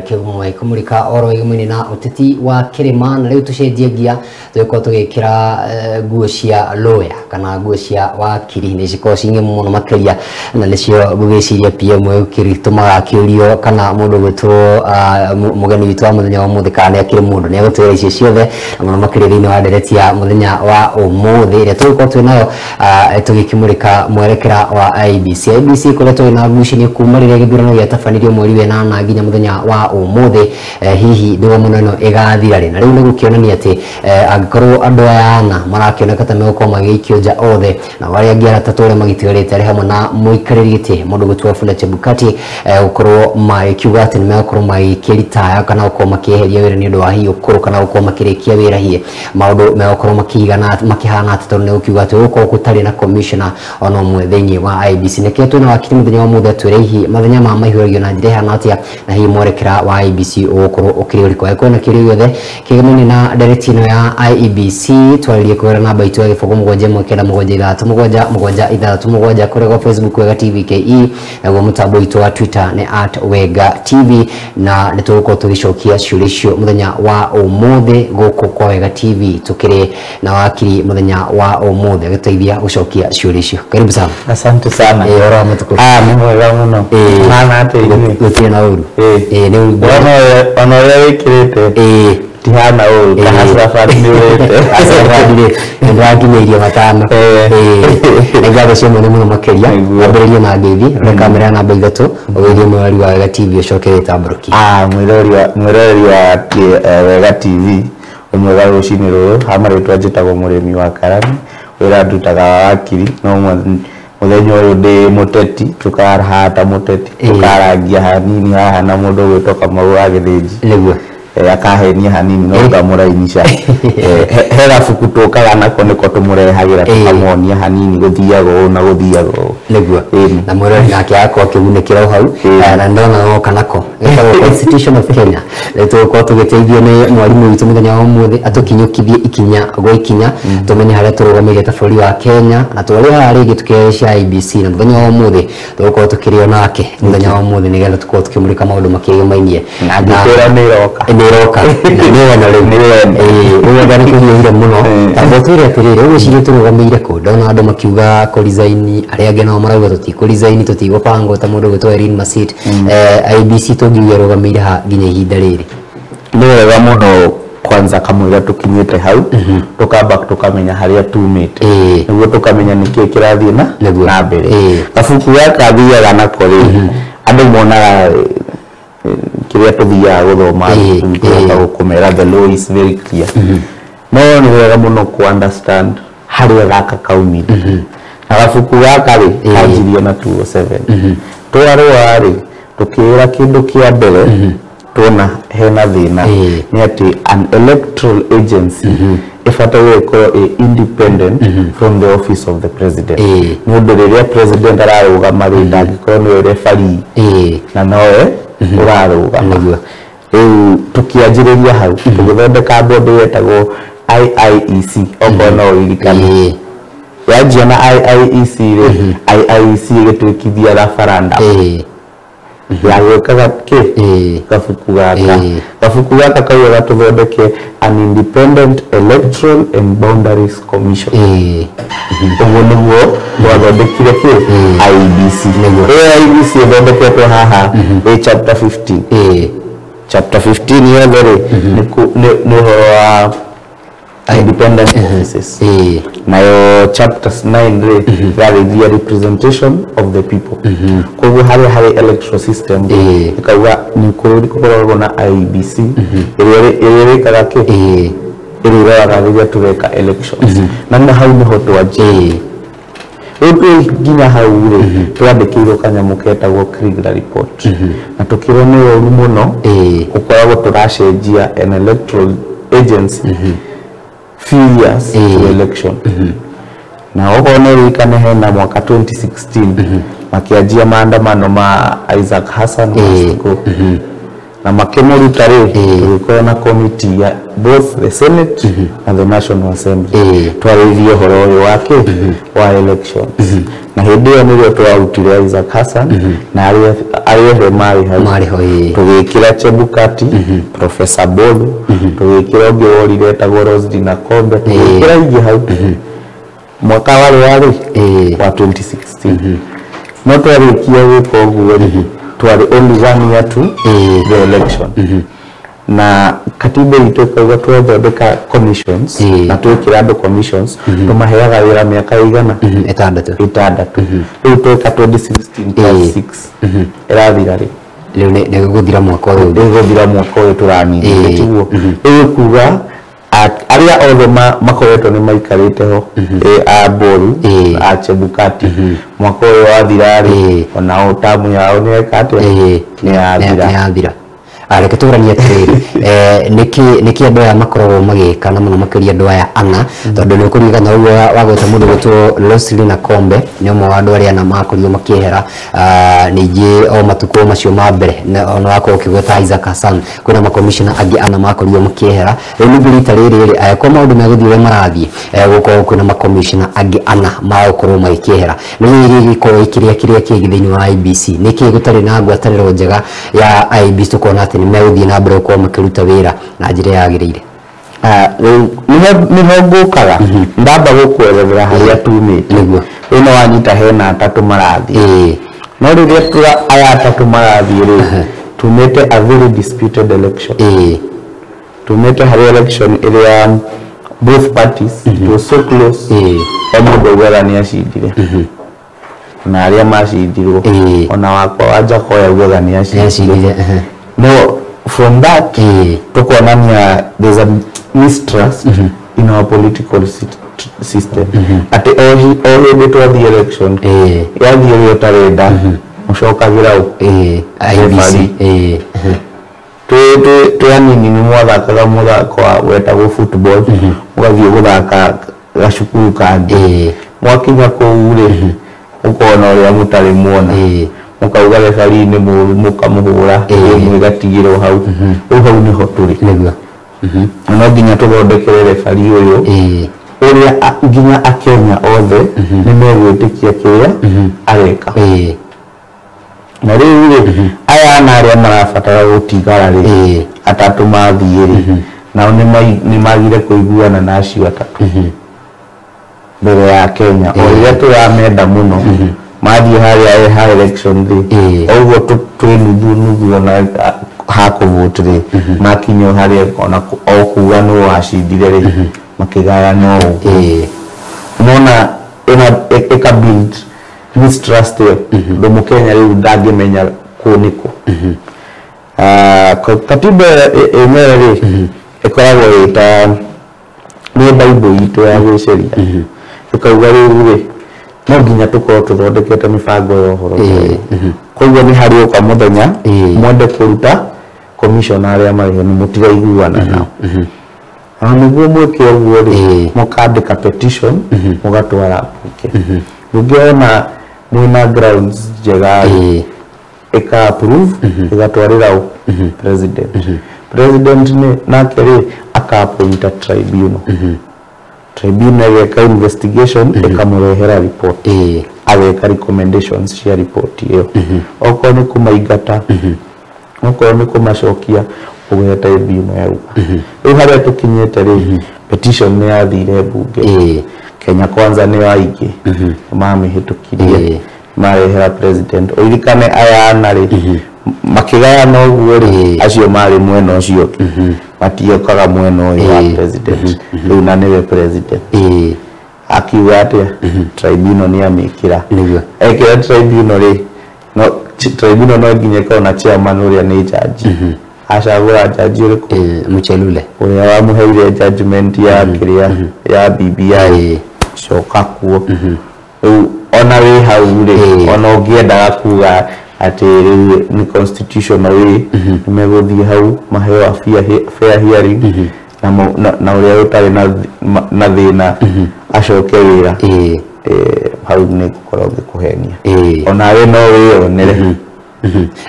kigumwe kumurika oro igumwe na uteti wa Kirima na leo tucenjia tweko tugikira nguo cia lawyer kana nguo cia wakiri ni ciko cinge muno makiria na nicio gugiciria PM ukiritumaga kiurio kana mundu gwitwo mugeni witu wa muthenya wa muthi kana akiri mundu ni agutwira icio ciothe muno makiria thini wa ndereti ya muthenya wa umuthi ire twiko twinayo tugikimurika mwerekera wa IBC kule twina ngucini kumarire githurano gya tabanirio mweri we na nginya muthenya wa umuthi hihi ndiwo muneno igathira ri na riu ni gukionania ati angikorwo andu ayana marakioneka ta meko magikio nja othe na wari angiara tatore magitigarite ari hamwe na muikariri giti mundu gutwa Wafula Chebukati ukorwo makiuga ati nimekorwo magikirita kana ukorwo makieheria wira ni ndu wa hiyo kuru kana ukorwo makirikia wira hie maundu mekorwo makigana makihana ati tonne ukiuga ati uko kutari na commissioner ono mwe thini wa IBC neketu na wakiri muthenya wa muthe twerehi mathenya ma mahuragio na njire hana atia na hii mwerekera wa IBC ukorwo ukiri kwa kwena kiri yothe kigemuni na direction ya IBC twalirie kwera namba itu ya gifogo mugwanja mwekera mugwanja ithatu mugwanja ithatu mugwanja kure kwa Facebook Wega TV KE na kwa mutambo itu wa Twitter ni @Wega TV na nituko tugicokia ciurisho muthenya wa umuthi guku kwa Wega TV tukiri na wakiri muthenya wa umuthi giteithia gucokia ciurisho. Karibu sana. Asante sana. Ora matuko. Mungu wa muno. Mana ate ni na uru. Ni ono wikirite. Tihana uru kana safari ni wete. Safari ni ndwakinyeirie matano. Ngai cio muno makiria ambiririe na ngethi na kamera namba 3 ugirie mwari wa Wega TV ucoke tamburuki. Mwirori wa Wega TV umwega rucini ruru hamaritwa njitagwo murimi wa Karani wira ndutaga wakiri no muthenya uyu ndi muteti tukarahata muteti tukaragia hanini haha na mundu gwitoka mau agithinji niguo akahenia hanini no ngamurainisha hera fuku tukaga nako niko tumurehagira tukamonia hanini guthiago na guthiago niguo na mwirori nake akwa kigunekira hau na ndona no kanako etago Constitution of Kenya tuko tugiteithio ni mwarimu witu muthenya wa muthi atukinyukithie ikinya go ikinya tumenye haria turugamire ta bũrũri wa Kenya na twari hari gitukecia IBC na muthenya wa muthi tuko tukirio nake muthenya wa muthi nigetha tuko tukimurika maundu makigimainie na ndikira niroka na niwe na riu ngari kuhiire muno tabotire atirire ugucirie turugamire ku ndona andu makiuga ko resign ari ange no marauga tutiko resign tutigopanga ta mundu gwitwa Erin Masit IBC tugiye rugamire ha nginya ihinda riri ni wega muno kwanza kamwiga tukinyite hau tukamba tukamenya haria tumite niguo tukamenya niki kirathie na mbere kabuku gaka thiaga nako ri andu monaga kiria tuthia guthoma gukumera the law is very clear no ni wega muno ku understand haria gaka kaumire na kabuku gaka ri kanjirie na 207 twarwa ri tukira kindu kia mbere tuna hena thina ni ati an electoral agency ifatawe ko independent from the office of the president nundu riria president araruga marinda ko ni referee na noe uraruga niguo tukianjiriria hau tugithondeka board yetagwo IEC okono irikana yajia na IEC ri IEC gitwikithia referendum ya wekaga kafuku gaka kayo tuthondeke an independent electoral and boundaries commission uguo niguo wathondekire IBC IBC thondeketwo haha chapter 15 chapter 15 yothe ni ho independent offices nayo chapters 9 the representation of the people kwa hari electoral system ikawa ni kukorwo na IBC ire kaga ke ire raga tureka elections na hau ni hoto aje ginya hau ri twandikirwo kanyamu ketagwo Kriegler report na tukirone uru muno ukoragwo turacenjia an electoral agency few years to election na ogone wikane hena mwaka 2016 makiajia maandamano ma Isaac Hassan Masuku na makemuruta rĩu tũgĩkorwo na committee ya both the Senate and the National Assembly twarĩrĩrie ũhoro ũyũ wa elections na hĩndĩ ĩyo nĩrĩo twarutire Isaac Hassan na arĩa othe marĩ hau tũgĩkĩra Chebukati Professor Bolu tũgĩkĩra ũngĩ worire etagwo Roselyn Akombe tũgĩkĩra ingĩ hau mwaka warĩ wa 2016 no twarĩkia gwĩka ũguo twarĩ only 1 year to the election na katiba itũ ĩkauga twathondeka commissions na twĩkĩra andũ commissions tũmaheaga wĩra mĩaka ĩigana 6 rĩu twĩka 2016 + 6 ĩrathira rĩu nĩ gũthira mwaka ũyũ tũraningĩte tiguo rĩu kuga arĩa othe makoretwo nĩ maikarĩte ho a Bolu a Chebukati mwaka ũyũ wathira rĩ ona tamu yao nĩ eka atĩa nĩ yathira reke tũranie atĩrĩrĩ nĩkĩ andũ aya makoragwo magĩka na mũno makĩria andũ aya ana tondũ nĩ ũkũririkana ũguo wagweta mũndũ gwĩtwo Roselyn Akombe nĩ ũmwe wa andũ arĩa ana makorirwo makĩehera ningĩ o matukũ macio ma mbere ona wakorwo ũkĩgweta Isaac Hassan kwĩna makomishona angĩ ana makorirwo makĩehera rĩu ningĩ rita rĩrĩ angĩkorwo maũndũ megũthiĩ ũrĩa marathiĩ gũkorwo kwĩna makomishona angĩ ana magũkorwo magĩkĩehera nĩ gĩgĩkorwo kĩrĩa kĩngĩ thĩinĩ wa IEBC nĩkĩ gũtarĩ na ngwatanĩro njega ya IEBC tũkona atĩ nĩ megũthiĩ na mbere gũkorwo makĩruta wĩra na njĩra yagĩrĩire nĩho ngũkaga ndamba gũkwerethera harĩa tumĩte rĩu no wanyita hena atatũ marathiĩ no rĩrĩa aya atatũ marathiĩ rĩ tumĩte a very disputed election tumĩte harĩ election ĩrĩa both parties it was so close o mũndũ augaga nĩ acindire na arĩa macindirwo ona wakwa Wanjakoya augaga nĩ acindire no from that tukonania there's a mistrust in our political system at all the election yathie ũrĩa ũtarenda mũcokagira IEBC twanini nĩ mwathakaga mũthako wetagwo football mũgathiĩ gũthaka gacukuru kangĩ mwakinya kũu rĩ ũkona ũrĩa mũtarĩ muona mũkauga referee nĩ mũru mũkamũhũra mũgatigĩrwo hau hau nĩho tũrĩ no nginya tũthondekere referee ũyũ ũrĩa nginya Akenya othe nĩ megwĩtĩkia kĩrĩa areka na rĩu aya na arĩa marabatara gũtigara rĩ atatũ mathiĩ rĩ nao nĩ magire kũiguana na acio atatũ mbere ya Kenya o rĩrĩa tũramenda mũno mathiĩ harĩa election day ũguo twĩnuthu ona hakũvote rĩ makinywo harĩa ona o kuga nũ wacindire rĩ makĩgaya no nona ĩka build mistrust ndũ Mũkenya rĩu ndangĩmenya kũ nĩkũ katiba ĩmwe rĩ ĩkoragwo ĩta nĩ Bible itũ ya gwĩciria ĩkauga rĩu rĩ no nginya tũkorwo tũthondekete mĩbango ya ũhoro koguo nĩ harĩ ũka mũthenya mwende kũruta commission arĩa marĩ ho mũtigaiguana nao nĩguo mwĩke ũguo rĩ mũkandĩka petition mũgatwara mbunge mbunge ona mwĩna grounds njega ĩka approve ĩgatwarĩra president nake rĩ aka appoint a tribunal ĩgeka investigation ĩkamũrehera report ageka recommendations cia report ĩyo okorwo nĩ kũmaingata okorwo nĩ kũmacokia ũgeta tribunal yauga rĩu harĩa tũkinyĩte rĩ petition nĩ yathire mbunge Kenya Kwanza nĩ aingĩ mamĩhĩtũkirie marehera president oirikane aya ana rĩ makĩgayana ũguo rĩ acio marĩ mwena ũcio matiokaga mwena ũyũ wa president rĩu na nĩwe president akiuga atĩa tribunal nĩ amĩkĩra ekĩra tribunal rĩ no tribunal no nginya ĩkorwo na chairman ũrĩa nĩ judge acagũra judge ũrĩkũ Muchelule ũrĩa wamũheire judgment ya kĩrĩa ya BBI coka kuo rĩu ona wĩ hau rĩ ona ũngĩendaga kuga atĩ rĩu nĩ constitutional way megũthiĩ hau maheo a fair hearing na ũrĩa ũtarĩ na thĩna acoke wĩra hau nĩ gũkorwo ngĩkũhenia ona we no wĩyonere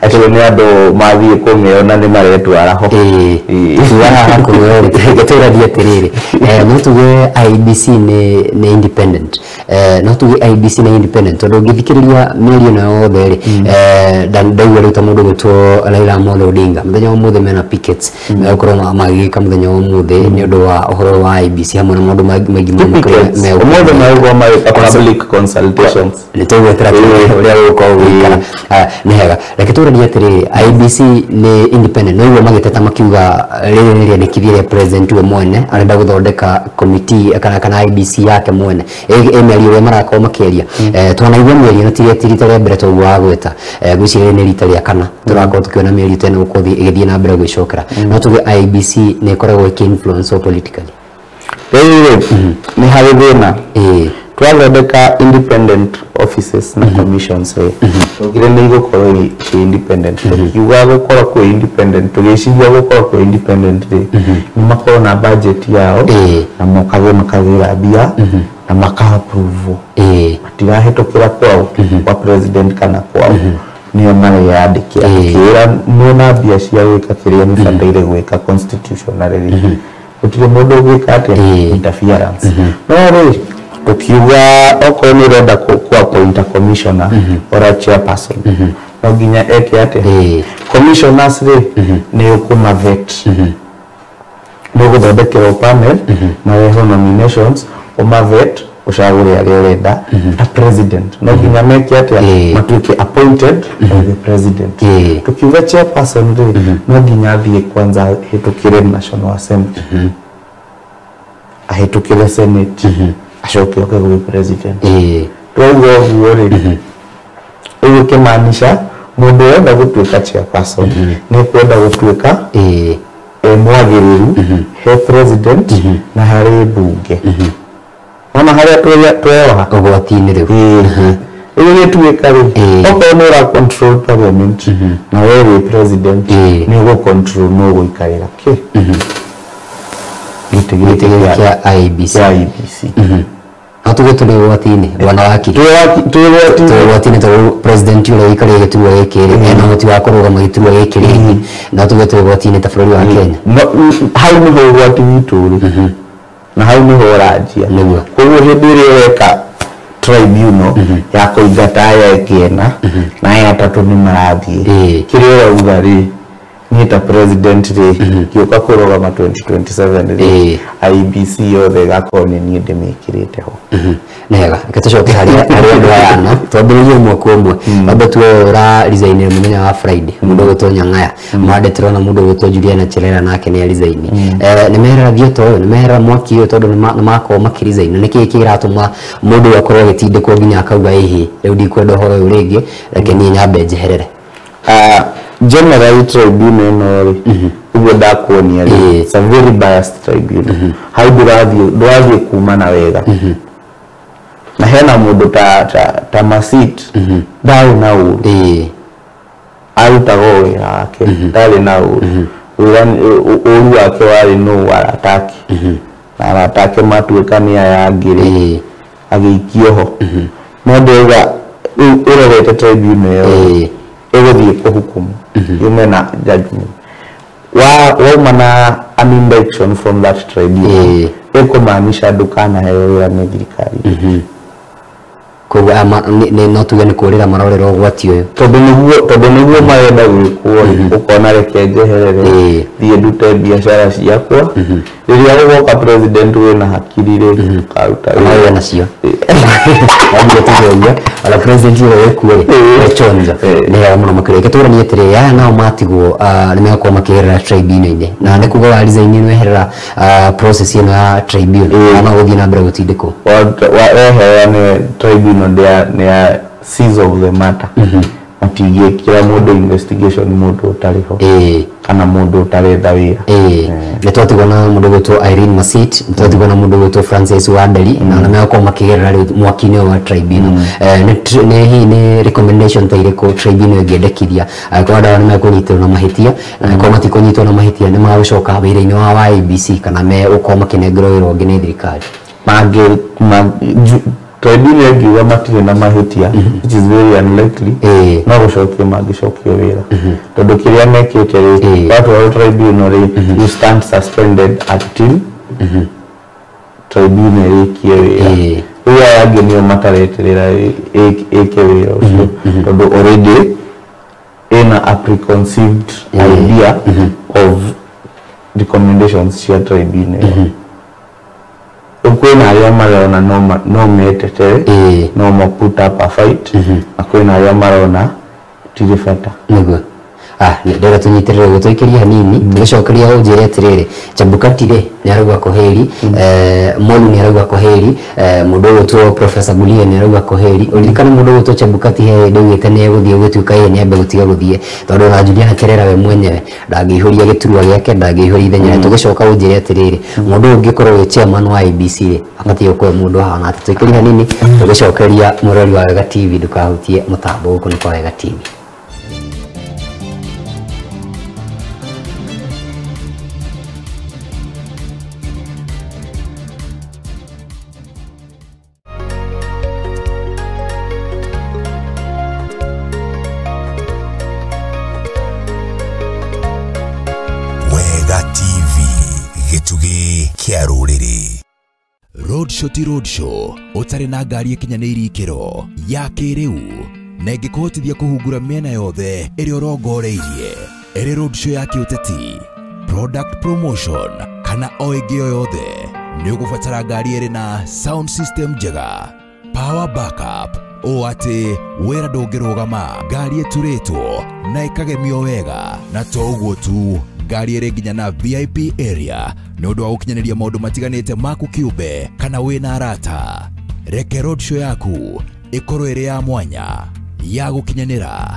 acio nĩ andũ mathiĩ kũng'eona nĩ maretwara ho tuaha kũng'eona gĩtũrathi atĩrĩrĩ no tuge IEBC nĩ independent no tuge IEBC nĩ independent tondũ ũngĩthikĩrĩria mĩario ĩno yothe rĩ ndaigua rĩu ta mũndũ gwĩtwo Raila Amolo Odinga mũthenya wa ũmũthĩ mena pickets megũkorwo magĩgĩka mũthenya wa ũmũthĩ nĩ ũndũ wa ũhoro wa IEBC hamwe na maũndũ maingĩ ũmũthĩ megũkorwo magĩka public consultations nĩ tũgwetera ũrĩa gũkorwo gũikara nĩ hega reke tũranie atĩrĩrĩ IEBC nĩ independent no igua magĩteta makiuga rĩrĩ nĩ rĩandĩkithia rĩa president we mwene arenda gũthondeka committee kana IEBC yake mwene mĩario ĩrĩa marakorwo makĩaria twanaigua mĩario na ti rita rĩa mbere twaigua wa gwĩta gwĩciria nĩ rita rĩa kana tũrakorwo tũkĩona mĩario ta ĩno gũkorwo ĩgĩthiĩ na mbere gwĩcokera no tuge IEBC nĩ ĩkoragwo ĩkĩ-influence politically rĩrĩ nĩ harĩ thĩna twathondeka independent offices na commissions tũgire nĩ igũkorwo ciĩ independent tukiuga gũkorwo kwĩ independent tũgĩciria gũkorwo kwĩ independent nĩ makorwo na budget yao na mokage makagĩra mbia na maka-approve matirahĩtũkĩra kwao kwa president kana kwao nĩo mareyandĩkĩra kĩra mwĩna mbia cia gwĩka kĩrĩa mũbataire gwĩka constitutionally gũtirĩ mũndũ ũgwĩka atĩa interference no rĩ tukiuga okorwo nĩ ũrenda kũ-appoint commissioner or a chairperson no nginya eke atĩa commissioners rĩ nĩ ũkũmavet nĩ ũgũthondekerwo panel mareho nominations ũmavet ũcagũre arĩa ũrenda ta president no nginya meke atĩa matuĩke appointed by the president tukiuga chairperson rĩ no nginya athiĩ kwanza hĩtũkĩre National Assembly ahĩtũkĩre Senate acoke oke gwĩ president twauga ũguo rĩ ũguo kĩmaanisha mũndũ wenda gũtuĩka chairperson nĩ kwenda gũtuĩka mwagĩrĩru he president na harĩ mbunge ona harĩa tweoha ũgwati-inĩ rĩu rĩu gĩtuĩka rĩ okorwo nĩ ũra control parliament na we wĩ president nĩ ũgũ-control nĩ ũgũikarĩra kĩ gĩtĩ kĩa IEBC no tuge tũrĩ ũgwati-inĩ bwana waki tũgwati-inĩ tondũ president ũrĩa wĩikarĩire gĩturwa gĩkĩ rĩ ena ũhoti wa kũrũgama gĩturwa gĩkĩ rĩngĩ no tuge tũrĩ ũgwati-inĩ ta bũrũri wa Kenya hau nĩho ũgwati witũ rĩ na hau nĩho ũranjia koguo hĩndĩ ĩrĩa weka tribunal ya kũingata aya ĩngĩ na aya atatũ nĩ marathiĩ kĩrĩa ũrauga rĩ niĩ ta president rĩ gĩũka kũrũgama 2027 rĩ IEBC yothe ĩgakorwo nĩ niĩ ndĩmĩkĩrĩte ho nega reke tũcoke harĩ andũ aya ana twambĩrĩrie ũmwe kwa ũmwe wambe tuoe ũra resign mũthenya wa Friday mũndũ ũgwĩtwo Nyang'aya mwande tũrona mũndũ ũgwĩtwo Juliana Cherera nake nĩ resign nĩ meherera thieta ũyũ nĩ meherera mwaki ũyũ tondũ nĩ makorwo makĩresign nĩkĩ kĩratũma mũndũ akorwo agĩtindĩkwo nginya akauga ĩhĩ rĩu ndikwenda ũhoro ũyũ rĩngĩ reke niĩ nyambe njeherere general tribunal ĩno rĩ ũguo ndakuonia rĩ it's a very biased tribunal hau ndũrathiĩ kuma na wega na hena mũndũ ta Masit ndarĩ na ũru arutaga wĩra wake ndarĩ na ũru ũru wake warĩ no arataki na arataki matuĩka nĩ aya angĩ rĩ agĩikio ho no ndauga ũrorete tribunal ĩyo egũthiĩ kũhukumu yume na judgment wauma na an indiction from that tribunal ĩkũmaanisha ndũkanaheo wĩra nĩ thirikari koguo no tuge nĩ kũrĩra marorera ũgwati ũyũ tondũ nĩguo marenda gwĩkwo ũkona reke njeherere thiĩ ndute biacara ciakwa rĩrĩa gũgoka president wĩna hakiri rĩ karuta wĩra nacio wambire tugeria ala president ũyũ wĩkuo rĩ echonja nĩ hega mũno makĩria tũranie atĩrĩ aya nao matigwo nĩ megakorwo makĩherera tribunal-inĩ na nĩ kuga wa resign nĩ weherera process ĩno ya tribunal no gũthiĩ na mbere gũtindĩkwo weheane tribunal they are seize of the matter matigĩkĩra mũndũ investigation mũndũ ũtarĩ ho kana mũndũ ũtaretha wĩra nĩ twatigwo na mũndũ gwĩtwo Irene Masit nĩ twatigwo na mũndũ gwĩtwo Francis Wanderi na nĩmegakorwo makĩgerera rĩu mwaki-inĩ wa tribunal nĩ recommendation ta irĩkũ tribunal ĩngĩendekithia angĩkorwo andũ aya nĩ mekũnyitĩrwo na mahĩtia na angĩkorwo matikũnyitwo na mahĩtia nĩ magũcoka wĩra-inĩ wa IEBC kana megũkorwo makĩnengerwo wĩra ũngĩ nĩ thirikari tribunal yagiuga matirĩ na mahĩtia which is very unlikely no gũcokio mangĩcokio wĩra tondũ kĩrĩa mekĩte rĩ watwara tribunal you stand suspended until tribunal ĩkie wĩra rĩu aya angĩ nĩo matareterera ĩke wĩra ũcio tondũ already ĩna a preconceived idea of recommendations cia tribunal kwĩna arĩa marona no metetere no mo put up a fight na kwĩna arĩa marona tiri bata nĩguo ndĩra tũnyitĩrĩre ũguo tũikĩrie hanini tũgĩcokeria ũnjĩre atĩrĩrĩ Chebukati rĩ nĩarauga kũheri Molu nĩarauga kũheri mũndũ ũyũ tuo Professor Gulia nĩarauga kũheri ũririkane mũndũ ũyũ tuo Chebukati he ndaugĩte nĩegũthiĩ gũtuĩka yeye nĩambe gũtiga gũthiĩ tondũ na Juliana Cherera we mwenyewe ndangĩihũria gĩturwa gĩake ndangĩihũria ithenya tũgĩcoka ũnjĩre atĩrĩrĩ mũndũ ũyũ ũngĩkorwo wĩ chairman wa IEBC rĩ abatiĩ gũkorwo mũndũ hana atĩ tũikĩrie hanini tũgĩcokeria mũrori wa Wega TV ndũkahutie mũtambo gũkũ nĩ kwa Wega TV. Roadshow utari na ngari ikinyanĩirie ikĩro ya kĩrĩu na ĩngĩkũhotithia kũhungura mĩena yothe ĩrĩa ũrongoreirie ĩrĩ roadshow ya kĩũteti product promotion kana o ĩngĩ yothe nĩ ũgũbatara ngari ĩrĩ na sound system njega power backup o atĩ wĩra ndũngĩrũgama ngari ĩturĩtwo na ĩkagemio wega na to ũguo tu ngari ĩrĩ nginya na VIP area nĩ ũndũ wa gũkinyanĩria maũndũ matiganĩte maku kĩũmbe kana wĩna arata reke roadshow yaku ĩkorwo ĩrĩ ya mwanya ya gũkinyanĩra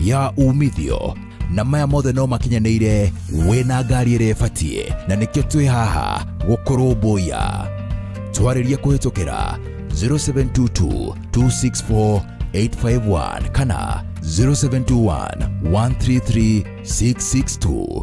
ya umithio na maya mothe no makinyanĩire wĩna ngari ĩrĩa ĩbatiĩ na nĩkĩo twĩ haha gũkũrũmbũiya twarĩria kũhĩtũkĩra 0722 264 851 kana 0721 133 662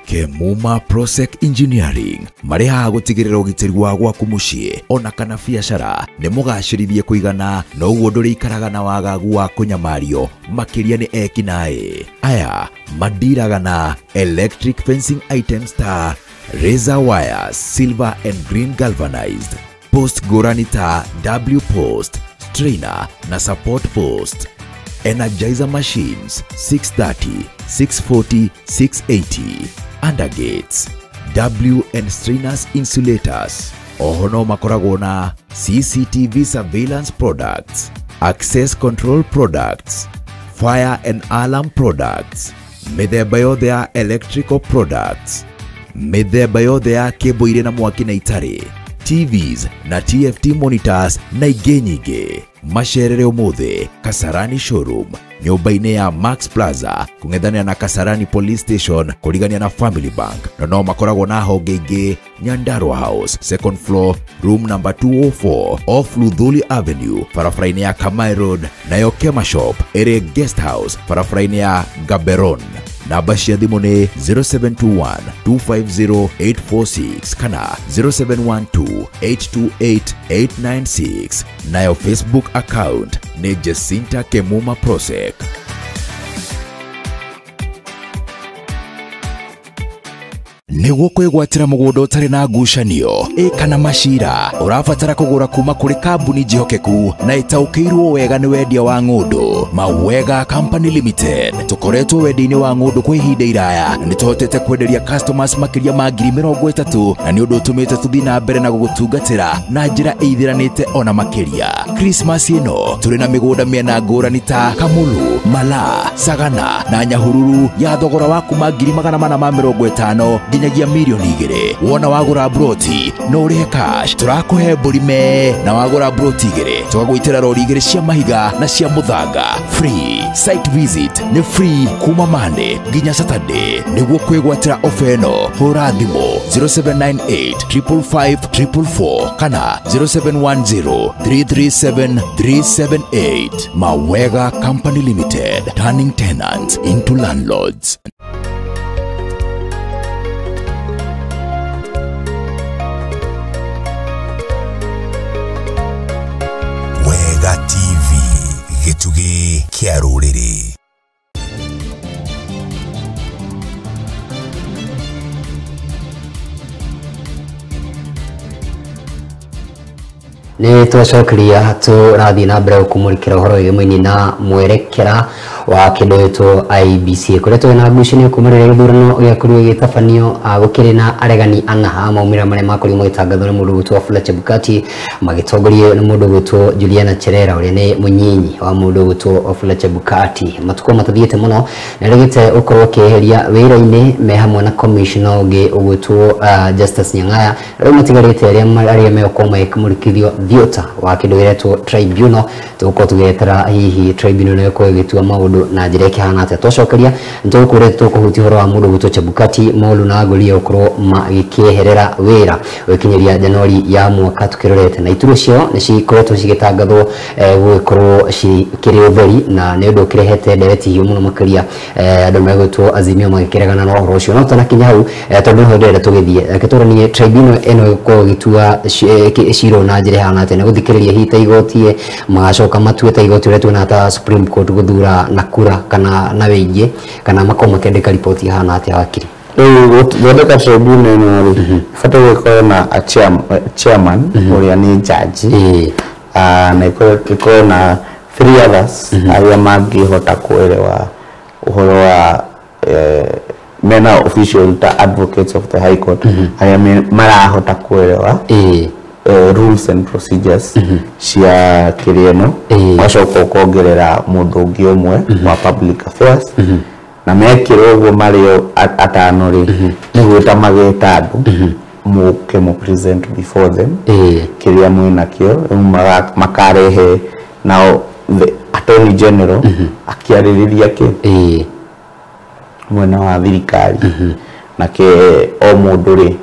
Kemuma Prosec Engineering marĩ haha gũtigĩrĩra ũgitĩri wa gwaku mũciĩ ona kana biacara nĩ mũgacĩrithie kũigana na ũguo ndũrĩikaraga na wagagu wa kũnyamario makĩria nĩ ekinaĩ aya mandiraga na electric fencing items ta razor wires silver and green galvanized post ngũrani ta W post strainer na support post energizer machines 630 640 680 undergates W and strainers insulators ohono makoragwo na CCTV surveillance products access control products fire and alarm products mĩthemba yothe ya electrical products mĩthemba yothe ya cable irĩ na mwaki na itarĩ TVs na TFT monitors na ingĩ nyingĩ macerere ũmũthĩ Kasarani showroom nyũmba-inĩ ya Max Plaza kũng'ethanĩra na Kasarani police station kũrigania na Family Bank na no makoragwo na honge ingĩ Nyandarua House second floor room number 204 off Luthuli Avenue barabara-inĩ ya Kamai Road nayo Kema Shop ĩrĩ guest house barabara-inĩ ya Gaberon namba cia thimũ nĩ 0721 250 846 kana 0712 828 896 nayo Facebook account nĩ Jacinta Kemuma Prosec. Nĩguo kwĩgwatĩra mũgũnda ũtarĩ na ngucanio kana macira ũrabatara kũgũra kuma kũrĩ kambuni njihokeku na ĩtaũkĩirwo wega nĩ wendia wa ng'ũndũ Mawega Company Limited tũkoretwo wendia-inĩ wa ng'ũndũ kwa ihinda iraya nĩ tũhotete kwenderia customers makĩria ma 30,000 na nĩ ũndũ ũtũmĩte tũthiĩ na mbere na gũgũtungatĩra na njĩra ĩithiranĩte ona makĩria. Christmas ĩno tũrĩ na mĩgũnda mĩena ngũrani ta Kamulu, Mala, Sagana na Nyahururu ya thogora wa kuma 450 nginyagia milioni 2 wona wagũra broti no ũrĩhe cash tũrakũhe mbũri me na wagũra broti 2 tũgagwĩtĩra rori 2 cia mahiga na cia mũthanga free site visit nĩ free kuma Monday nginya Saturday. Nĩguo kwĩgwatĩra ofa ĩno hũra thimũ 0798 555 444 kana 0710 337 378. Mawega Company Limited, turning tenants into landlords. Nĩ twacokeria tũrathiĩ na mbere kũmũrĩkĩra ũhoro wĩgiĩ mũini na mwerekera wa kĩndũ gĩtwo IEBC kũrĩa twĩ na ngucanio kuuma rĩrĩa gĩthurano gĩakorirwo gĩgĩtabanio gũkĩrĩ na aregani ana a maumĩrĩra marĩa makorirwo magĩtangathwo nĩ mũndũ ũgwĩtwo Wafula Chebukati magĩtongorio nĩ mũndũ ũgwĩtwo Juliana Cherera ũrĩa nĩ mũnyinyi wa mũndũ ũgwĩtwo Wafula Chebukati. Matukũ matathiĩte mũno nĩ rĩgĩte ũkorwo ũkĩeheria wĩra-inĩ me hamwe na commissioner ũngĩ ũgwĩtwo Justice Nyang'aya rĩu matigarĩte arĩa megũkorwo magĩkĩmũrĩkithio thiota wa kĩndũ gĩretwo tribunal tũgũkorwo tũgĩetera hihi tribunal nĩ ĩgũkorwo ĩgĩtua maũndũ na njĩra ĩkĩhana atĩa. Twacokeria nĩtũgũkorwo tũkũhutia ũhoro wa mũndũ ũgwĩtwo Chebukati Molu na Agũria gũkorwo magĩkĩeherera wĩra gũkinyĩria Januari ya mwaka tũkĩrorete na iturwa ciao nĩ cikoretwo cigĩtangathwo gũgĩkorwo cikĩrĩ ũtheri na nĩ ũndũ ũkĩrehete ndereti hiũ mũno makĩria andũ megwĩtwo Azimio magĩkĩregana na ũhoro ũcio no tũnakinya hau tondũ nĩho ndĩrenda tũgĩthiĩ reke tũranie tribunal ĩno ĩgũkorwo ĩgĩtua ciro na njĩra ĩhana atĩa nĩ gũthikĩrĩria hihi ta igoti magacoka matue ta igoti ũrĩa tuona ta Supreme Court gũthura na kura kana na wĩingĩ kana makorwo makĩandĩka riboti ĩhana atĩa wakiri. Gũthondeka tribunal ĩno rĩ bata gũkorwo na chairman ũrĩa nĩ judge na ĩkorwo na 3 others arĩa mangĩhota kuelewa ũhoro wa mena official ta advocates of the High Court arĩa marahota kuelewa rules and procedures cia kĩrĩeno wacoka ũkongerera mũndũ ũngĩ ũmwe wa public affairs na mekĩrwo ũguo marĩ atano rĩ nĩgwĩta mageta andũ mũke mũ present before them kĩrĩa mwĩnakĩo makarehe nao the Attorney General akĩarĩrĩria kĩ mwena wa thirikari nake o mũndũ rĩ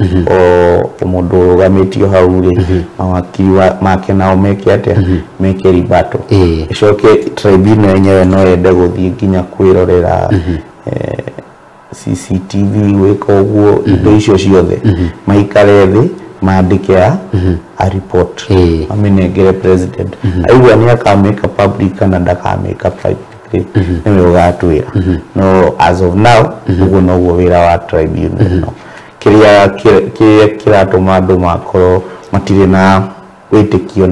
o mũndũ ũrũgamĩtio hau rĩ mawakiri make nao meke atĩa meke ribato icoke tribunal yenyewe no yende gũthiĩ nginya kwĩrorera CCTV gwĩka ũguo indo icio ciothe maikare thĩ maandĩke a report amenengere president aigua nĩ akameka public kana ndakameka private nĩwe ũgatwĩra no as of now ũguo noguo wĩra wa tribunal no kĩrĩa kĩratũma andũ makorwo matirĩ na wĩtĩkio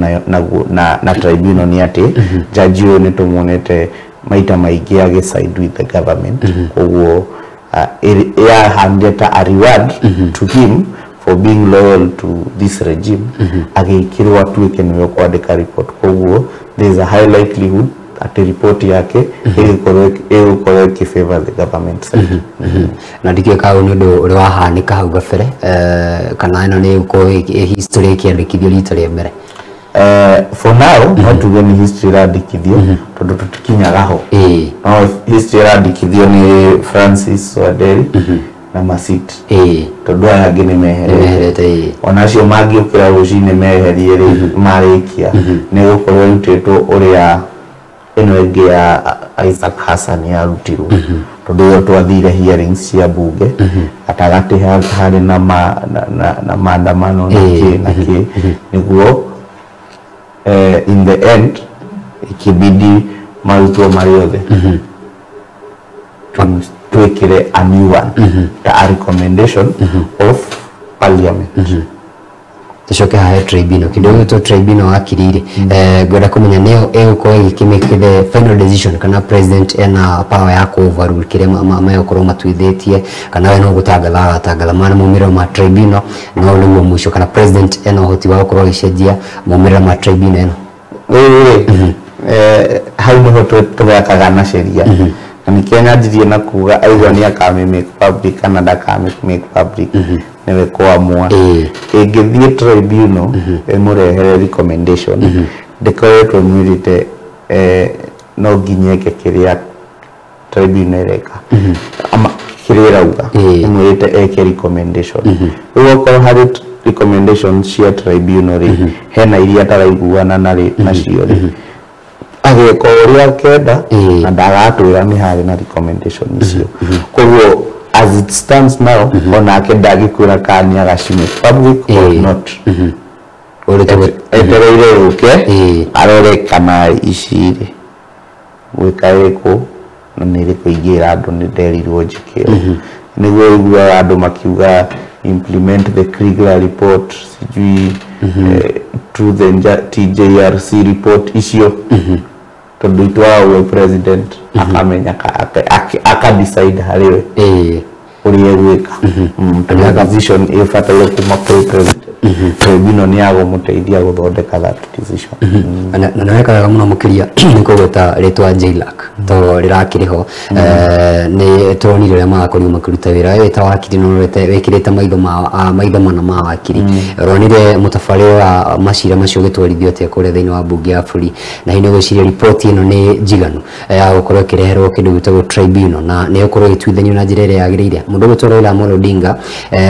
na tribunal nĩ atĩ judge ũyũ nĩtũmuonete maita maingĩ agĩside with the government ũguo yahandĩta a reward to him for being loyal to this regime agĩkĩrwo atuĩke nĩwe kwandĩka report koguo there is a high likelihood atĩ report yake ĩgũkorwo ĩkĩfavor the government side na ndikĩo kaũ nĩ ũndũ ũrĩa wahanĩka hau gabere kana ĩno nĩ ĩgũkorwo history ĩkĩandĩkithio rita rĩa mbere for now no tuge nĩ history ĩrandĩkithio tondũ tũtikinyaga ho no history ĩrandĩkithio nĩ Francis Waderi na Masit tondũ aya angĩ nĩ meherete onacio mangĩũkĩra rũcinĩ meherie marĩkia nĩ gũkorwo rutĩtwo ũrĩa ĩno ĩngĩ ya Isaac Hassan yarutirwo tondũ ĩyo twathire hearings cia bunge gatagatĩ harĩ na maandamano na kĩ nĩguo in the end ikibidi marutwo marĩ othe twĩkĩre a new one ta a recommendation of parliament tucoke hahe tribunal kidogo to tribunal wakirire gwenda kũmenya nĩyo ĩgũkorwo ĩgĩkĩmake the final decision kana president ena power ya overrule kĩrĩa megũkorwo matuithĩtie kana we no gũtangatha mana maumĩrĩra ma tribunal no nĩguo mũico kana president ena ũhoti wa gũkorwo agĩcenjia maumĩrĩra ma tribunal ĩno hau nĩho tũgakaga na sheria na nĩkĩo nyanjirie na kuga aigua nĩ akamake public kana ndakamake public nĩwe kwamua ĩngĩthiĩ tribunal ĩmũrehere recommendation ndĩkoretwo mwĩrĩte no nginya eke kĩrĩa tribunal ĩreka ama kĩrĩa ĩrauga ĩmwĩrĩte eke recommendation rĩu okorwo harĩ recommendation cia tribunal hena iria ataraiguana nacio agĩka ũrĩa kenda na ndagatwĩra nĩ harĩ na recommendation icio koguo as it stands now onake ndagĩkwĩra kana nĩ agacime public or not etereire ũke arore kana ici gwĩka ĩrĩkũ na nĩ ĩrĩkũ ingĩra andũ nĩ nderirwo njĩkĩrwo nĩguo iguaga andũ makiuga implement the Kriegler report, sijui through the TJRC report issue. Tondu itwawe president akamenya aka-decide hariwe uriye gwika position ifatale kuma president tribunal ni yago muteithia guthondeka that decision. Na naweka muno mukiria niko gweta retwa JLAC to rirakiriho ni turonire ria makori makuruta wira eta wakiri no wekirete maitho mana ma wakiri ronire mutafari wa mashira macio gitwarithio te kure thiini wa bunge ya buri na hino gwiciria report ino ni jiganu ya gukorwo kireherwo kindu gitagwo tribunal na ni gukorwo gitwithanio na njira ria yagirire mundu gutwara ila Amolo Odinga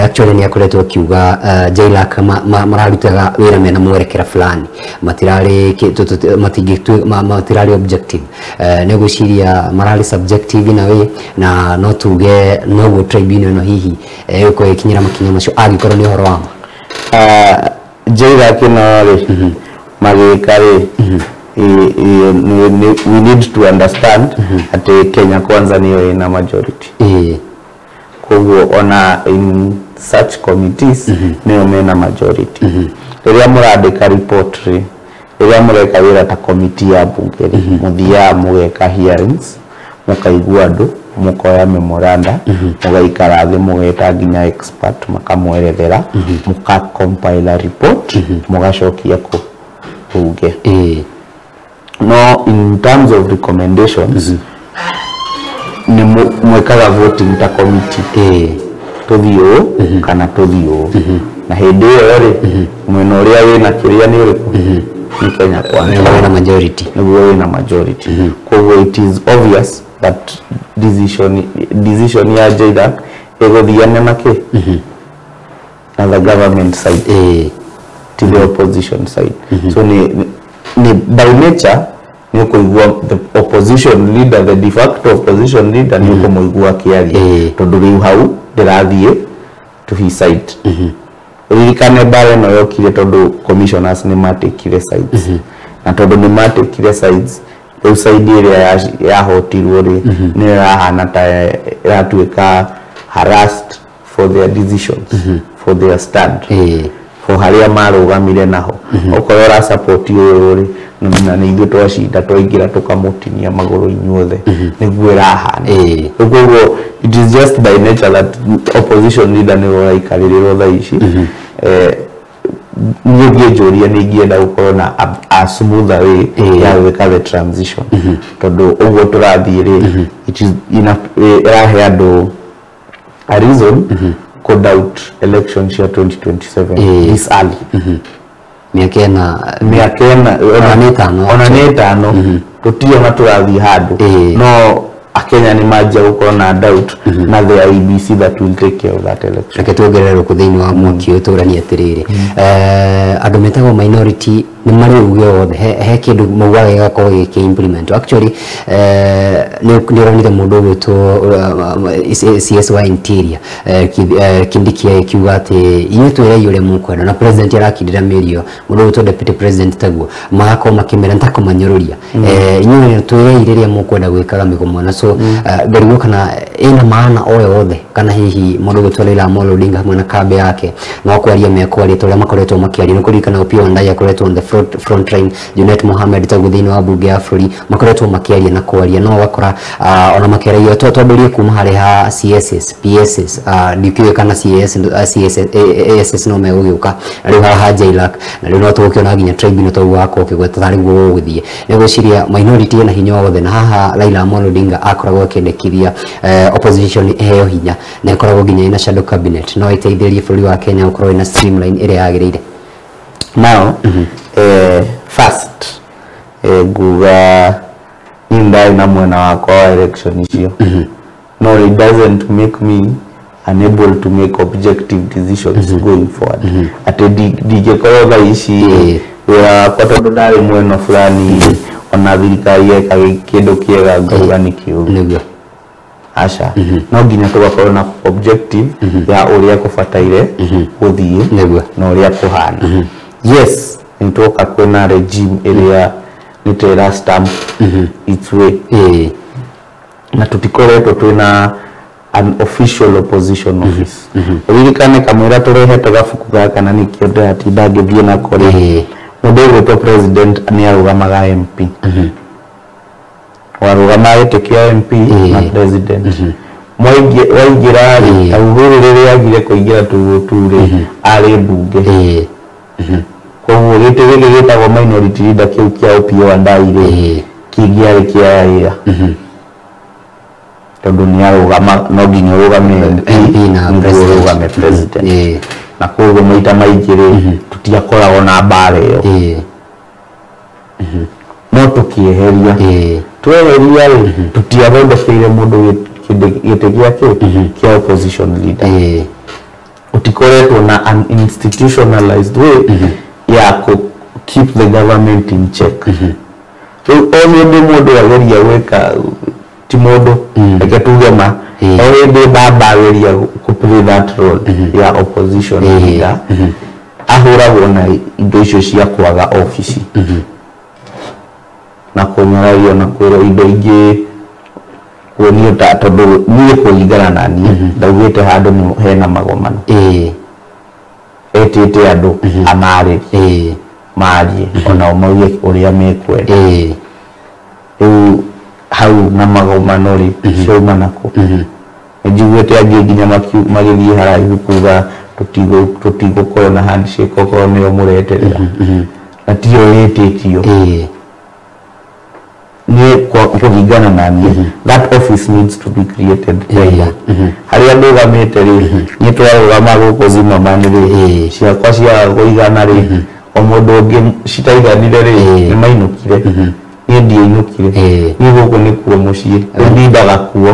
actually ni akoretwo kiuga JLAC mararutaga wira mena mwerekera fulani matirari objective negotiaria marari subjective na we na no tuge no go tribunal no hihi yuko ikinyira makinya macio agikorwo ni horo wama JLAC no ri magikari we need to understand that Kenya Kwanza niyo ina majority kwa ona in such committees niyo mena majority ria murandika report ri ria mureka wira ta committee ya bunge muthia mugeka hearings mukaigua andu mukoya memoranda mugaikara thi mugeta nginya expert makamwerethera muka compile report mugacokia ku bunge no in terms of recommendations ni mwekaga voting ta committee tuthio kana tuthio na hindi iyo ri mwena uria wina kiria ni uriku ni Kenya Kwanza na majority na majority so it is obvious that decision ya JLAC egothiane naki na the government side to the opposition side so ni by nature ni kuigua the opposition leader, the de facto opposition leader ni kumuigua kiari tondu riu hau ndirathie to his side ririkane bare no yokire tondu commissioners ni matekire sides na tondu ni matekire sides the side area ya hotirwo ri ni rahana ta ratuika harassed for their decisions for their stand for haria marugamire naho okorora support yo ri na ni ithu twashinda twaingira tukamutinia maguru inyuothe niguo rahana uguo it is just by nature that opposition leader ni raikarirwo thaici ngiye joria ni ngienda gukorwo na a smoother way ya gwika the transition tondu uguo turathire it is enough rahe andu a reason could doubt elections ya 2027 this early miakena ona netano tutio na turathi handu no akenya ni majia gukorwo na doubt na the IEBC that will take care of that election reke tuongerere ku thiini wa mwaki uturani atiriri andu metago minority ni mari uge othe he kindu maugaga gako giki implement actually ni ronire mundu gwitwo CSY interior kindikia kiuga ati inyetwire yure mukwenda na president arakindira mirio mundu gwitwo deputy president taguo mako makimera ntako manyururia inyure twire iriria mukwenda gwikaga migomo na so ngarigo kana ina maana oyo othe kana hihi mundu gwitwo Raila Amolo Odinga hamwe na kambe yake no kwaria mekwaria toria makoretwo makiaria no kurikana Opiyo Wandayi akoretwo on the front line Junet Mohamed taguthini wa bunge ya buri makoretwo makiaria na kwaria no wakora ona makiaria twambirie kuma hari ha CSS PSS dikiwe kana CSS no megugiuka riu ha JLAC na riu no tukiona nginya tribunal to wako kigweta thari guo guthie negociria minority na hinya wothe na haha Raila Amolo Odinga akoragwo akendekithia opposition heyo hinya na ikoragwo nginya ina shadow cabinet no iteithĩrĩrie bũrũri wa Kenya ukorwo ina streamline ĩrĩa yagĩrĩire now first nguga indai na mwena wakwa wa election icio no it doesn't make me unable to make objective decisions going forward ati digekorwo thaici wira kwa tondu ndari mwena fulani ona thirikari eka kindu kiega ngauga ni kiuru asha no nginya tugakorwo na objective ya uria kubataire guthie na uria kuhana yes nitoka kwena regime area nitera stamp its way na tutikoretwo twina an official opposition office uririkane kamwira turehe tugafuku gaka na nikio ndati ndangithie na kuri mundu gwitwo president ni arugamaga MP warugama etekia MP na president waingira ta uhuru riri agire kuingira tuture ari bunge kwa gite gike gitagwo minority leader kiu kia Opiyo Wandaire kingiari kia ira tondu ni arugama no nginya urugame MP na president na koguo maita maingire tutiakoragwo na mbara iyo no tukieheria tweheria tutiathondekeire mundu gite giake kia opposition leader utikoretwo na an institutionalized way ya keep the government in check so only mundu ageria weka ti mundu eke tugema already baba ageria ku play that role ya opposition leader ahuragwo na indo icio cia kwaga office na kunyarario na kwira indo ingi kuonio ta tondu niye kuringana na ni ndaugite handu hena magomano etete andu amari marie ona umauye uria mekwenda riu hau na magomano ri cioma nako njiguite angi nginya magithie haraihu kuga tutigo na handshake okoro ni umureterera na tio yetetio ni kwa kuringana na ni that office needs to be created haria nduga meteri ni twarugama guko zima manire cia kwa cia kuigana ri omundu ungi citaiganire ri ni mainukire ni ndiinukire ni guko ni kuo mucii ndindaga kuo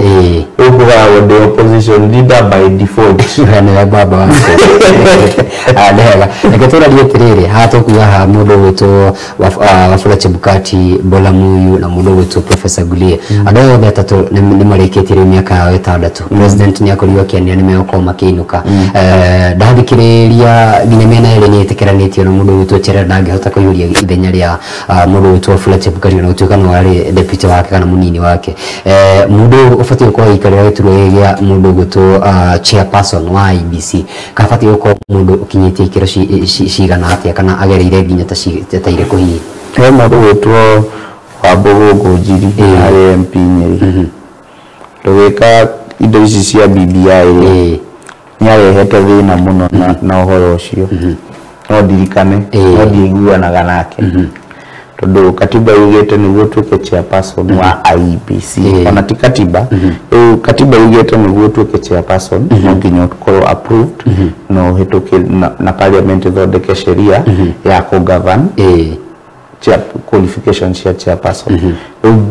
ukuga the opposition leader by default ne baba alega ngetora rietiriri hatukuya ha mundu wito Wafula Chebukati Bola Muyu na mundu wito Professor Gulie ado othe tatu ni mariketire miaka ya 6 president ni akoriwa kiania ni meoko makinuka ndathikiriria nginya mena ere ni etikeranitio na mundu wito Chere ndangihota kuyuria ithenya ria mundu wito Wafula Chebukati na utuka no ari deputy wake kana munini wake mundu ufatie kwa ikarira wetuwe ya mundu wito chairperson wa IBC kafatie ko mundu ukinyitie ikiro cigana atia kana agereire nginya ta ire kuhi mundu witwo Wambugu Njiri ari MP Nyeri tugika indo ici cia BBI ni arehete thina muno na uhoro ucio no ndirikane no ndiiguanaga nake tondu katiba yugite niguo tuke chairperson wa IBC ona ti katiba katiba yugite niguo tuke chairperson no nginya tukorwo approved no hituke na parliament thondeke sheria ya ku govern qualifications ya chairperson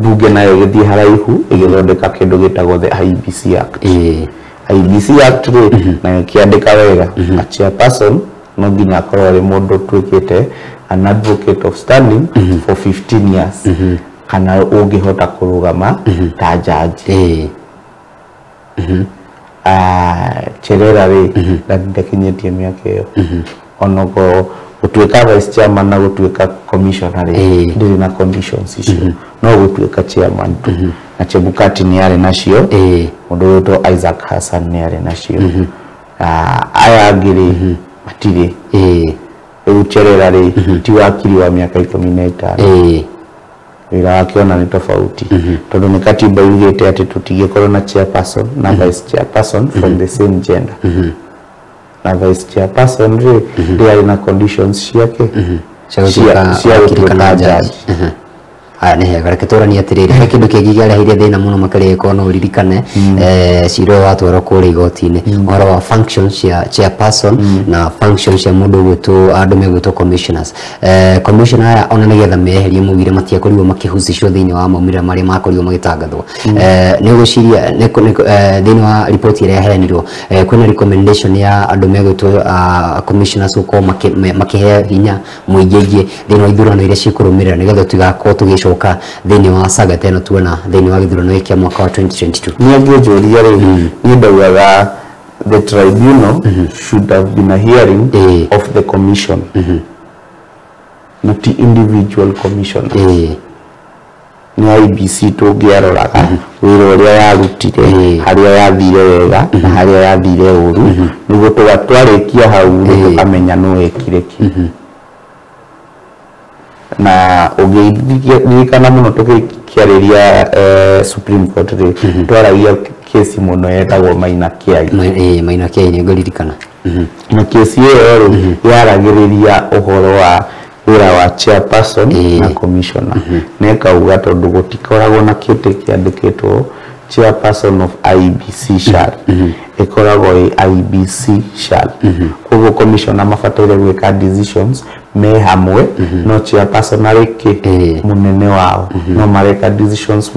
bunge nayo githii haraihu igithondeka kindu gitagwo the IBC Act IBC Act na kiandika wega a chairperson no nginya akorwo ari mundu twikite an advocate of standing for 15 years kana ungihota kurugama ta judge Cherera ri ndakinyetie miaka iyo onoko gutuika vice chairman na gutuika commissioner ri ndiri na conditions icio no gutuika chairman tu na Chebukati ni ari nacio mundu wito Isaac Hassan ni ari nacio aya angiri matire Cherera ri ti wakiri wa miaka 15 wira wake ona ni tofauti tondu ni katiba yugite ati tutige korona chairperson na vice chairperson from the same gender na vice chairperson ri ari na conditions ciake cia gutuika judge ne hega reketora ni atiriri kindu kigigara hiria thina muno makare ko no ririkane ciro watwara kuri igotine ora wa functions ya chairperson na functions ya mundu gwitu andu megwitu commissioners commissioner ona nigetha meherie mugire matia koriwo makihucicwo thini wa maumira mari makoriwo magitangathwo ni guciria thini wa report ire yaheanirwo kwina recommendation ya andu megwitu commissioners uko makihe hinya muingiingi thini wa ithurano ire cikurumira nigetha tigako tugicoka thini wa saga teno tuona thini wa githurano iki mwaka wa 2022 ni angioria ri ni ndaugaga the tribunal should have been a hearing of the commission not the individual commissioner ni IBC tũngĩaroraga wĩra ũrĩa yarutire harĩa yathire wega na harĩa yathire ũru nĩguo twarĩkia hau tũkamenya nũ wekire kĩ na ũngĩririkana mũno tũgĩkĩarĩria Supreme Court twaragia kesi mũno yetagwo Maina Kĩai Maina Kĩai nĩ ngũririkana na kesi ĩyo yaragĩrĩria ũhoro wa wĩra wa chairperson na commissioner na ĩkauga tondũ gũtikoragwo na kĩtĩ kĩandĩkĩtwo chairperson of IBC shall ĩkoragwo IBC shall koguo commissioner mabataire gwĩka decisions me hamwe no chairperson arĩkĩ mũnene wao no mareka decisions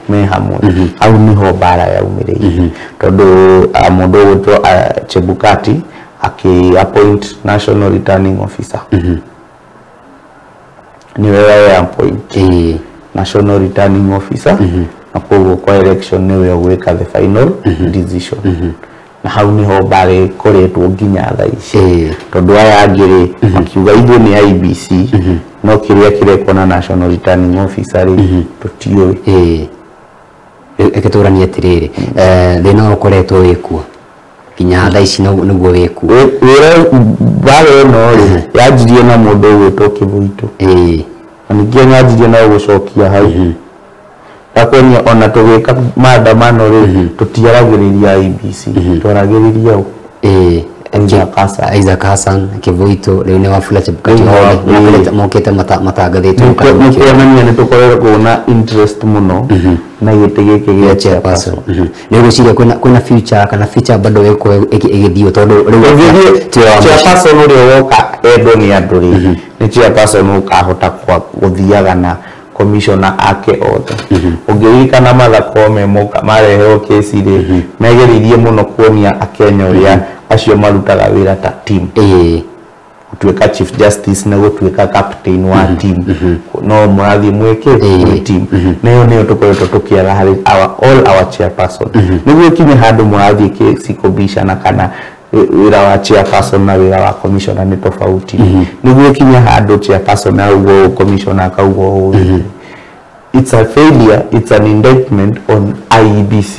me hamwe au niho bara yaumĩrĩire tondũ mũndũ ũgwĩtwo Chebukati appoint national returning officer ni wewe appoint national returning officer na koguo kwa election ni wewe gweka the final decision na hau niho bare koretwo nginya thaa ici tondu aya angiri makiuga ithuĩ ni IBC no kĩrĩa kĩrekwo na national returning officer tutiũĩ ĩkĩtũrania atĩrĩrĩ thĩna ũkoretwo wĩkuo kinya thaa ici nĩguo wĩkuo wĩra bare no yanjirie na mũndũ ũgwĩtwo Kĩvũitũ na ningĩ yanjirie na gũcokia hau takwenia ona tũgĩka maandamano tũtiaragĩrĩria IBC twaragĩrĩria Isaac Hassan Kĩvũitũ rĩu nĩ Wafula Chebukati mokĩte matangathĩtwo nĩkuonania nĩ tũkoretwo na interest mũno na gĩtĩ gĩkĩ gĩa chairperson nĩ gũciria kwĩna future kana feature bado ĩgĩthiĩ tondũ chairperson ũrĩa woka endwo nĩ andũ nĩ chairperson ũkahota gũthiaga na commissioner ake othe ũngĩririkana Martha Koome marehewo kesi megeririe mũno kuonia Akenya ũrĩa acio marutaga wĩra ta team gũtuĩka chief justice na gũtuĩka captain wa team no mũrathiĩ mwĩke team nĩyo tũkoretwo tũkĩaga harĩ all our chairperson nĩguo kinye handũ mũrathiĩ kesi kubishana kana wĩra wa chairperson na wĩra wa commissioner ni tofauti nĩguo kinye handũ chairperson augo commissioner akaugo it's a failure, it's an indictment on IEBC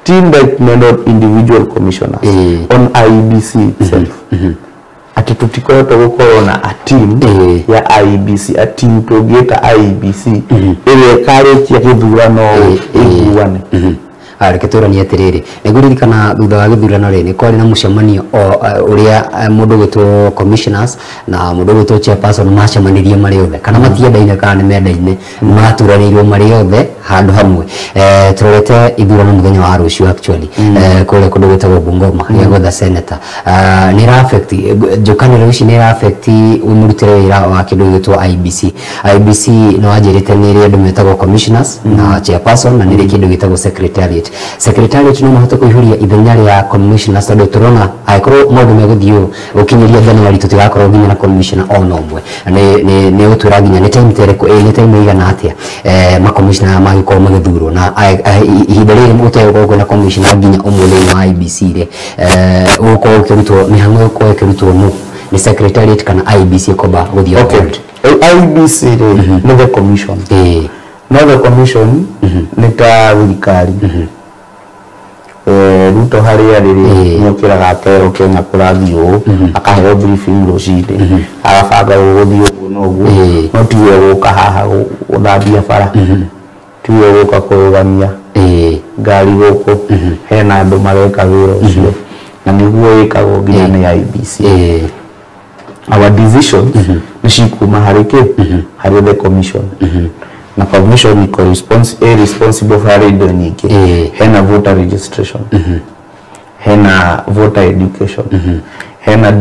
team indictment on individual commissioners on IEBC itself ati tutikoretwo gũkorwo na a team ya IEBC a team tũngĩta IEBC ĩrĩa ĩkarĩkia gĩthurano ĩiguane reketũrania atĩrĩrĩ nĩgũririkana thutha wa gĩthurano nĩ kwarĩ na mũcemanio ũrĩa mũndũ gwĩtwo commissioners na mũndũ gwĩtwo chairperson macemanirie marĩ othe kana matiendaine kana nĩ mendaine maturanĩirwo marĩ othe handũ hamwe tũrorete ithurano mũthenya wa rũciũ actually kũrĩa kũndũ gwĩtagwo Bungoma ya gwetha senator nĩ affect njũkanĩro ici nĩ affect mũrutĩre wĩra wa kĩndũ gwĩtwo IBC no anjĩrĩte nĩ rĩ andũ metagwo commissioners na chairperson na nĩ rĩ kĩndũ gĩtagwo secretariat no mahote kũihũria ithenya rĩa commissioners tondũ tũrona angĩkorwo mũndũ megũthiĩ gũkinyĩria January tũtigakorwo nginya na commissioner ona ũmwe nĩ ũtwĩra nginya nĩ time tereko nĩ time ĩigana atĩa ma commissioner magĩkorwo magĩthurwo na ihinda rĩrĩ mũtegũkorwo na commissioner nginya ũmwe thĩinĩ wa IBC rĩ ũgũkorwo ũkĩrutwo mĩhang'o ĩgũkorwo ĩkĩrutwo nĩ secretariat kana IBC kwamba gũthiĩ IBC nĩ the commission no the commission nĩ ta thirikari Ruto harĩa rĩrĩ nĩokĩraga akero Kenya kũrathiĩ akaheo briefing rũcinĩ agabanga gũthiĩ ũguo na ũguo no tiwe gũka haha gũthambia bara tiwe gũka kũrũgamia ngari gũkũ hena andũ mareka wĩra ũcio na nĩguo wĩkagwo nginya nĩ IBC our decisions nĩ cikuma harĩ the commission na commission iko responsible for indo nyingĩ hena voter registration hena voter education hena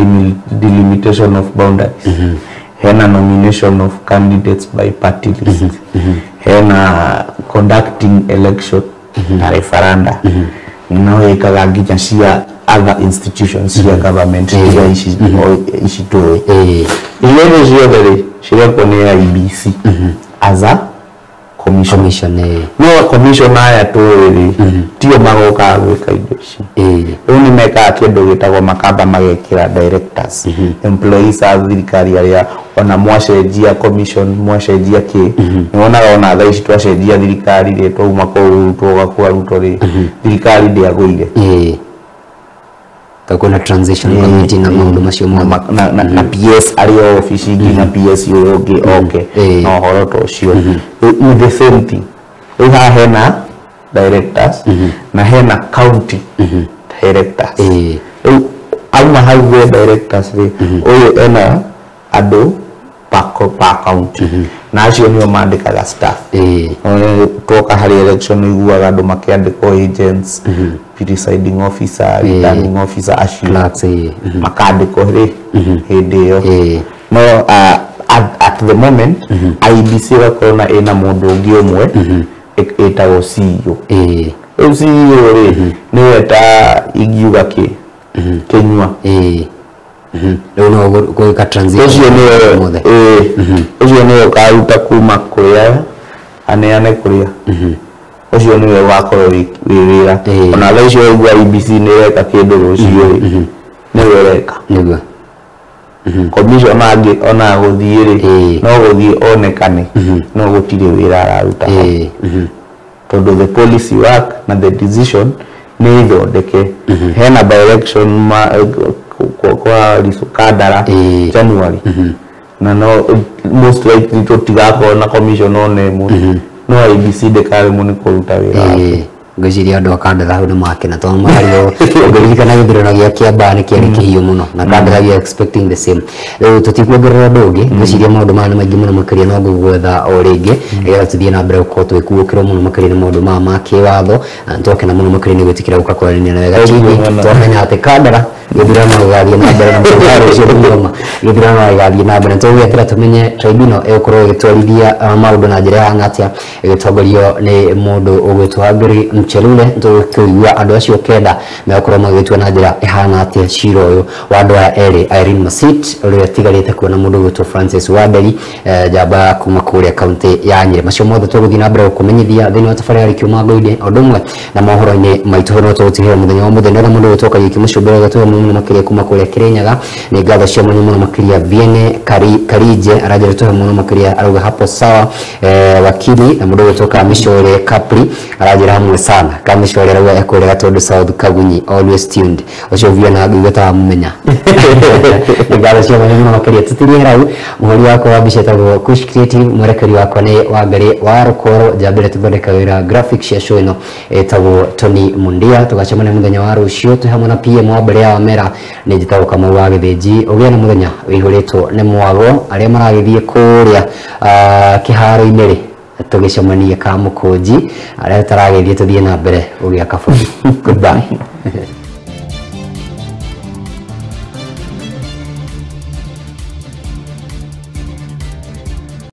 delimitation of boundaries hena nomination of candidates by party list hena conducting election na referenda no ikaga nginya cia other institutions cia government cia ici tũĩ ile ciothe cirekwo nĩ IBC as a commission no commission aya twiri tio magoka gwika indo ici ni meka kindu gitagwo makamba magekira directors employees a thirikari aria ona mwacenjia commission mwacenjia ki ni wonaga ona thaa ici twacenjia thirikari ri twauma kuu twogakua ruto ri thirikari ndiagwire kuna transition committee na maundu macio na PS ario office na PS yoge no horo to cio with the same thing iha hena directors na hena county directors auma hau directors ri uyu ena ando pa county na acio nio mandikaga staff toka hari election iguaga andu makiandikwo agents presiding officer returning officer acio makandikwo ri hindi yo no at the moment IBC wakona ina mundu ungi umwe etagwo CEO CEO ri ni weta igiuga ki Kenywa no go ka transition ucio ni karuta kuma kuria aneane kuria ucio ni wakorwo wira ona laicio wa IBC ni weka kindu ucio ni wereka niguo commission angi ona guthiri no guthi onekane no gutire wira araruta tondu the policy work na the decision ni ithondeke hena direction kwa risukadara January na no most likely to tigako na commission one no IBC dekare muni kuruta wira ngeciria andu akandetha hau ni makena to mario ongeririkana githurano gia Kiambaa ni kiari kihiu muno na kandethagia expecting the same riu tutikuongerera ndungi ngeciria maundu maya ni maingi muno makiria no ngugwetha o ringi igetha tuthie na mbere gukorwo twikuukirwo muno makiria ni maundu maya ma kiwatho ntokena muno makiria ni gwitikira gukakorania na wega TV twamenya ati kandara githurano igathie na mbere na mutaro ucio thoma githurano igathie na mbere tugwetera tumenye tribunal igukorwo igitwarithia maundu na njira ya atia igitongorio ni mundu ugwitwa Ngiri Mchelule tukigua andu acio kenda mekorwo magitwa na njira ihana atia ciro uyu wa andu aya eri Irene Masit uria tigarite kuona mundu ugwitwa Francis Wanderi jamba kuma kuria kaunti ya Nyeri macio mothe tuguthii na mbere kumenyithia thini wa tabarĩra kiuma ngoide odumwe na mohoro-ini maitu no tugutihira muthenya wa muthenya na mundu ugwitwa Kariuki Mucumbĩrĩ gatwe muno makiria kuma kuria Kirinyaga ni ngatho cia muno makiria Viene Karije arajira tuhe muno makiria aruga hapo sawa wakili na mundu ugwitwa Kamishore Kapri arajira hamwe sana Kamishore arauga ekwirega tondu South Kagunyi always tuned ucio Viene agigeta mumenya ngatho cia muno makiria tutirie rau muhuri wako wa bica tagwo Kush Creative mwerekeri wako ni Wangari wa Rukoro jambire tuthondeka wira graphics cia show ino etagwo Tony Mundia tugacemania muthenya wa rucio tu hamwe na PM wa mbere ya Mera ni njitagwo Kamau wa Githĩnji ugia na muthenya wihurĩtwo ni mwago aria maragithie kuria kiharo-inĩ ri tugicemanie ka Mũkũnji aria taragithie tuthie na mbere ugia kaburi goodbye